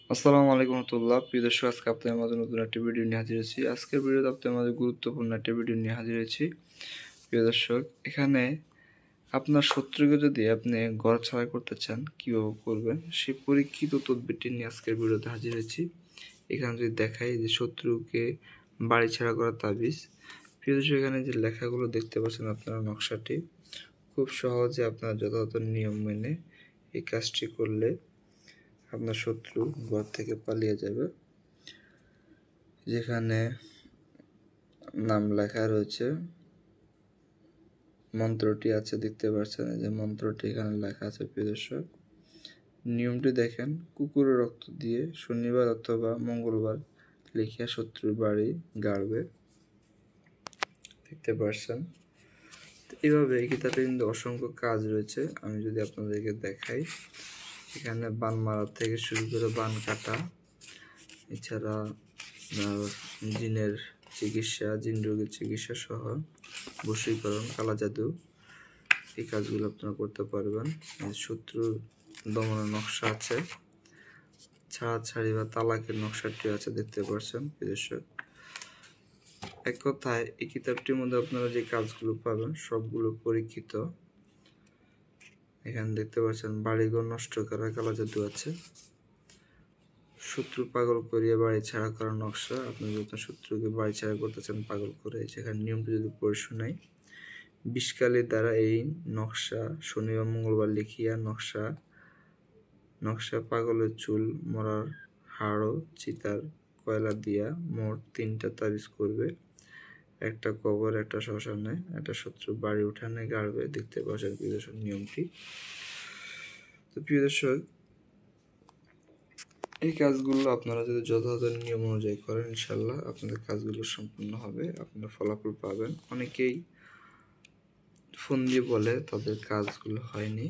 আসসালামু আলাইকুম রহমতুল্লাহ। প্রিয় দর্শক, আজকে আপনাদের মাঝে নতুন একটি ভিডিও নিয়ে হাজির হয়েছি। আজকের ভিডিওতে আপনাদের মাঝে গুরুত্বপূর্ণ একটি ভিডিও নিয়ে হাজির হয়েছি। প্রিয় দর্শক, এখানে আপনার শত্রুকে যদি আপনি ঘর ছাড়া করতে চান, কীভাবে করবেন সেই পরীক্ষিত তদবিরটি নিয়ে আজকের ভিডিওতে হাজির হয়েছি। এখানে যদি দেখাই যে শত্রুকে বাড়ি ছাড়া করা তাবিজ। প্রিয় দর্শক, এখানে যে লেখাগুলো দেখতে পাচ্ছেন আপনারা, নকশাটি খুব সহজে আপনারা যথাযথ নিয়ম মেনে এই কাজটি করলে আপনার শত্রু ঘর থেকে পালিয়ে যাবে। যেখানে নাম লেখা রয়েছে, মন্ত্রটি আছে দেখতে পাচ্ছেন, যে মন্ত্রটি এখানে লেখা আছে। প্রিয় দর্শক, নিয়মটি দেখেন, কুকুরের রক্ত দিয়ে শনিবার অথবা মঙ্গলবার লিখিয়া শত্রুর বাড়ি গাড়বে। দেখতে পাচ্ছেন, এইভাবে এই কিতাবে কিন্তু অসংখ্য কাজ রয়েছে। আমি যদি আপনাদেরকে দেখাই, এখানে বান মারা থেকে শুরু করে বান কাটা, এছাড়া জিনের চিকিৎসা, জিন রোগের চিকিৎসা সহ বশীকরণ, কালা জাদু, এই কাজগুলো আপনারা করতে পারবেন। শত্রুর দমনের নকশা আছে, ছাড়াছাড়ি বা তালাকের নকশাটিও আছে দেখতে পাচ্ছেন। দর্শক, এক কথায় এই কিতাবটির মধ্যে আপনারা যে কাজগুলো পাবেন সবগুলো পরীক্ষিত। এখানে দেখতে পাচ্ছেন বাড়িঘর নষ্ট করা কালা জাদু আছে, শত্রু পাগল করিয়ে বাড়ি ছাড়া করার নকশা। আপনি যখন শত্রুকে বাড়ি ছাড়া করতে চান পাগল করে, সেখানে নিয়মটি যদি পড়ে শোনাই, বিষকালির দ্বারা এই নকশা শনিবার মঙ্গলবার লিখিয়া নকশা পাগলের চুল, মরার হাড়, চিতার কয়লা দিয়া মোট 3টা তাবিজ করবে। একটা কবর, একটা শ্মশানে, একটা শত্রু বাড়ি উঠানে গাড়বে। দেখতে পাচ্ছেন প্রিয় দর্শক নিয়মটি। তো প্রিয় দর্শক, এই কাজগুলো আপনারা যদি যথাযথ নিয়ম অনুযায়ী করেন, ইনশাল্লাহ আপনাদের কাজগুলো সম্পূর্ণ হবে, আপনারা ফলাফল পাবেন। অনেকেই ফোন দিয়ে বলে তাদের কাজগুলো হয়নি।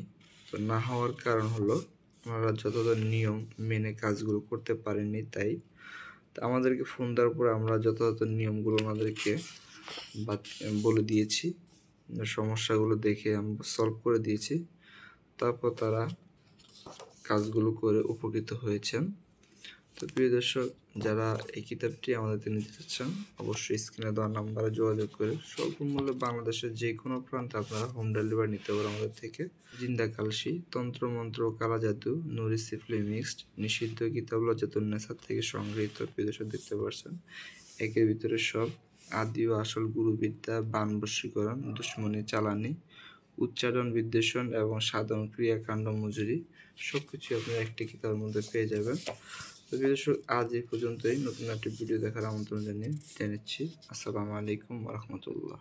তো না হওয়ার কারণ হলো ওনারা যথাযথ নিয়ম মেনে কাজগুলো করতে পারেননি। তাই আমাদেরকে ফোন দেওয়ার পরে আমরা যথাযথ নিয়মগুলো ওনাদেরকে বলে দিয়েছি, সমস্যাগুলো দেখে আমরা সলভ করে দিয়েছি। তারপর তারা কাজগুলো করে উপকৃত হয়েছেন। তো প্রিয় দর্শক, যারা এই কিতাবটি আমাদের নিতে চাচ্ছেন, অবশ্যই স্ক্রিনে দেওয়া নাম্বারে যোগাযোগ করে স্বল্প মূল্যে বাংলাদেশের যে কোনো প্রান্তে আপনারা হোম ডেলিভারি নিতে পারেন আমাদের থেকে। জিন্দা কালসি, তন্ত্রমন্ত্র, কালা জাদু, নুরি সিফলি মিক্সড, নিষিদ্ধ কিতাব লজ্জাতুন্নেসা থেকে সংগৃহীত। প্রিয় দর্শক, দেখতে পাচ্ছেন একের ভিতরে সব আদি ও আসল গুরুবিদ্যা, বান বশীকরণ, দুশ্মনী চালানি, উচ্চারণ, বিদ্বেষণ এবং সাধন ক্রিয়াকাণ্ড মজুরি সবকিছু আপনারা একটি কিতাবের মধ্যে পেয়ে যাবেন। তো দর্শক, আজ এই পর্যন্তই। নতুন একটি ভিডিও দেখার আমন্ত্রণ জানিয়ে নিচ্ছি। আসসালামু আলাইকুম ওয়া রাহমাতুল্লাহ।